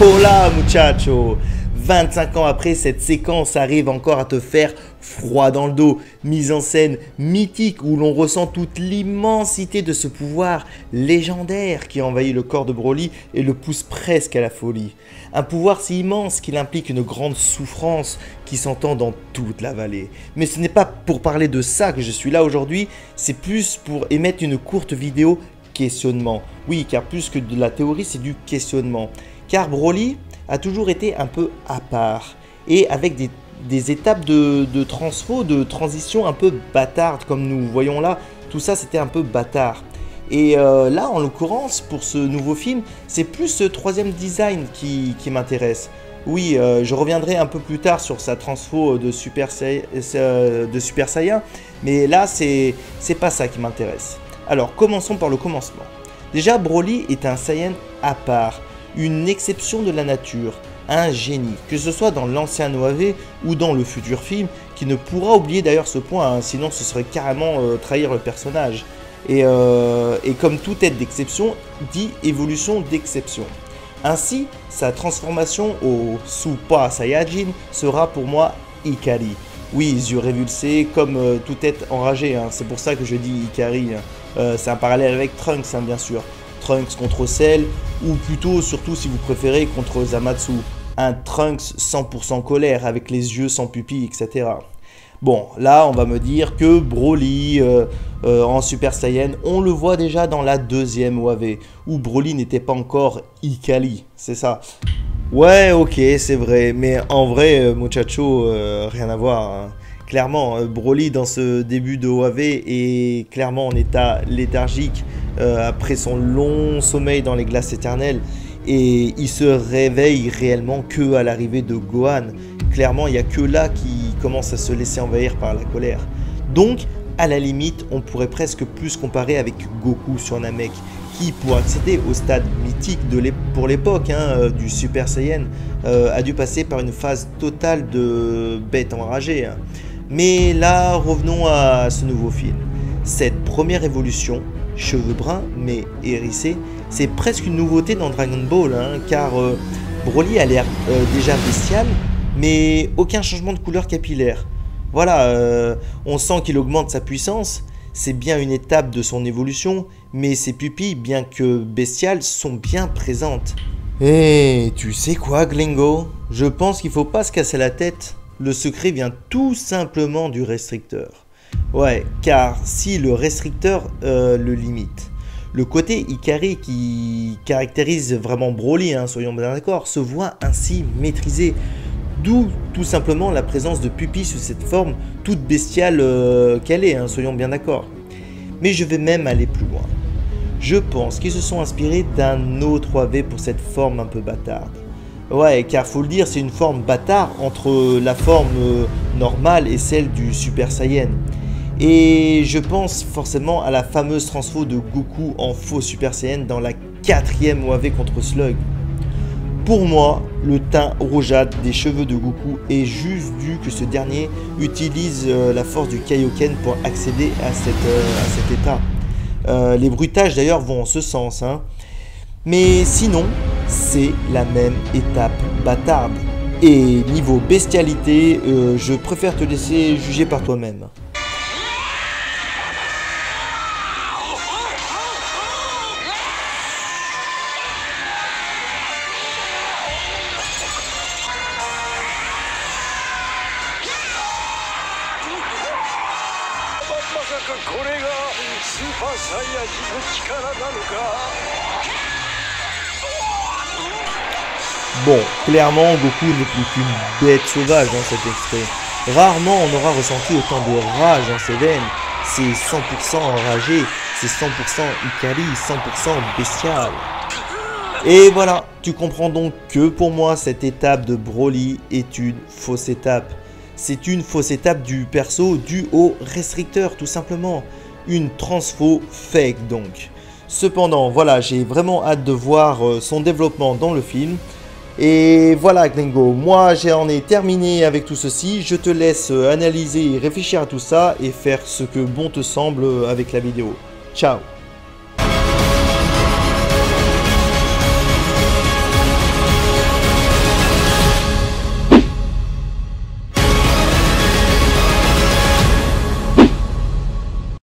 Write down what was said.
Hola muchacho! 25 ans après, cette séquence arrive encore à te faire froid dans le dos. Mise en scène mythique où l'on ressent toute l'immensité de ce pouvoir légendaire qui envahit le corps de Broly et le pousse presque à la folie. Un pouvoir si immense qu'il implique une grande souffrance qui s'entend dans toute la vallée. Mais ce n'est pas pour parler de ça que je suis là aujourd'hui, c'est plus pour émettre une courte vidéo questionnement. Oui, car plus que de la théorie, c'est du questionnement. Car Broly a toujours été un peu à part et avec des étapes de transfo, de transition un peu bâtardes comme nous voyons là, tout ça c'était un peu bâtard. Et là en l'occurrence pour ce nouveau film, c'est plus ce troisième design qui m'intéresse. Oui, je reviendrai un peu plus tard sur sa transfo de Super Saiyan, mais là c'est pas ça qui m'intéresse. Alors commençons par le commencement. Déjà Broly est un Saiyan à part, une exception de la nature, un génie, que ce soit dans l'ancien OAV ou dans le futur film, qui ne pourra oublier d'ailleurs ce point, hein, sinon ce serait carrément trahir le personnage. Et comme toute tête d'exception, dit évolution d'exception. Ainsi, sa transformation au Super Saiyajin sera pour moi Ikari. Oui, yeux révulsés comme toute tête enragée, hein, c'est pour ça que je dis Ikari. Hein. C'est un parallèle avec Trunks, hein, bien sûr. Trunks contre Cell, ou plutôt, surtout si vous préférez, contre Zamasu. Un Trunks 100% colère, avec les yeux sans pupille, etc. Bon, là, on va me dire que Broly, en Super Saiyan, on le voit déjà dans la deuxième OAV, où Broly n'était pas encore Ikari, c'est ça. Ouais, ok, c'est vrai, mais en vrai, muchacho, rien à voir, hein. Clairement, Broly dans ce début de OAV est clairement en état léthargique après son long sommeil dans les glaces éternelles et il se réveille réellement que à l'arrivée de Gohan. Clairement, il n'y a que là qu'il commence à se laisser envahir par la colère. Donc, à la limite, on pourrait presque plus comparer avec Goku sur Namek qui, pour accéder au stade mythique pour l'époque hein, du Super Saiyan, a dû passer par une phase totale de bête enragée. Hein. Mais là, revenons à ce nouveau film. Cette première évolution, cheveux bruns mais hérissés, c'est presque une nouveauté dans Dragon Ball, hein, car Broly a l'air déjà bestial, mais aucun changement de couleur capillaire. Voilà, on sent qu'il augmente sa puissance, c'est bien une étape de son évolution, mais ses pupilles, bien que bestiales, sont bien présentes. Et tu sais quoi, Glingo? Je pense qu'il faut pas se casser la tête. Le secret vient tout simplement du restricteur. Ouais, car si le restricteur le limite, le côté Ikari qui caractérise vraiment Broly, hein, soyons bien d'accord, se voit ainsi maîtrisé. D'où tout simplement la présence de pupilles sous cette forme toute bestiale qu'elle est, hein, soyons bien d'accord. Mais je vais même aller plus loin. Je pense qu'ils se sont inspirés d'un autre OAV pour cette forme un peu bâtarde. Ouais, car faut le dire, c'est une forme bâtard entre la forme normale et celle du Super Saiyan. Et je pense forcément à la fameuse transfo de Goku en faux Super Saiyan dans la 4e OAV contre Slug. Pour moi, le teint rougeâtre des cheveux de Goku est juste dû que ce dernier utilise la force du Kaioken pour accéder à cet état. Les bruitages d'ailleurs vont en ce sens, hein. Mais sinon, c'est la même étape bâtarde. Et niveau bestialité, je préfère te laisser juger par toi-même. Bon, clairement, Goku n'est plus qu'une bête sauvage dans cet extrait. Rarement on aura ressenti autant de rage dans ses veines. C'est 100% enragé, c'est 100% Ikari, 100% bestial. Et voilà, tu comprends donc que pour moi, cette étape de Broly est une fausse étape. C'est une fausse étape du perso due au restricteur, tout simplement. Une transfo fake donc. Cependant, voilà, j'ai vraiment hâte de voir son développement dans le film. Et voilà Glingo, moi j'en ai terminé avec tout ceci, je te laisse analyser et réfléchir à tout ça et faire ce que bon te semble avec la vidéo. Ciao.